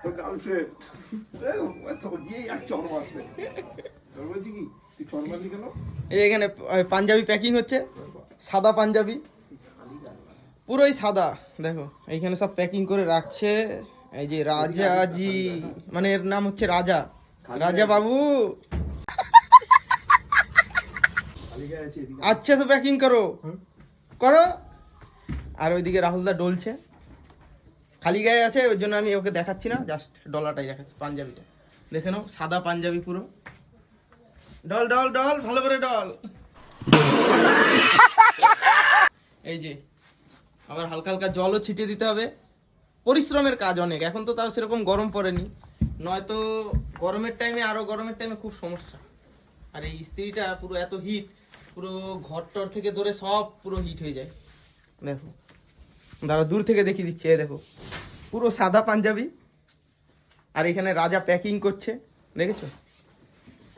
তো গার্লফ্রেন্ড তো গিয়ে এক চর মারছে। তোর বলছি কি তুই চর মারলি কেন? এই এখানে পাঞ্জাবি প্যাকিং হচ্ছে, সাদা পাঞ্জাবি, পুরোই সাদা। দেখো এইখানে সব প্যাকিং করে রাখছে। এই যে রাজাজি, মানে এর নাম হচ্ছে রাজা, রাজা বাবু। আচ্ছা তো প্যাকিং করো করো। আর ওইদিকে রাহুলদা ডলছে, খালি গায়ে আছে, ওই জন্য আমি ওকে দেখাচ্ছি না, জাস্ট ডলাটাই দেখাচ্ছি, পাঞ্জাবিটা দেখে নাও, সাদা পাঞ্জাবি পুরো। ডল ডল ডল, ভালো করে ডল। এই যে আবার হালকা হালকা জলও ছিটিয়ে দিতে হবে। পরিশ্রমের কাজ অনেক, এখন তো তাও সেরকম গরম পড়েনি, নয়তো গরমের টাইমে, আরো গরমের টাইমে খুব সমস্যা। আর এই ইস্ত্রিটা পুরো এত হিট, পুরো ঘর টর থেকে ধরে সব পুরো হিট হয়ে যায়। দেখো দাঁড়া, দূর থেকে দেখিয়ে দিচ্ছি, এই দেখো পুরো সাদা পাঞ্জাবি। আর এখানে রাজা প্যাকিং করছে, দেখেছো?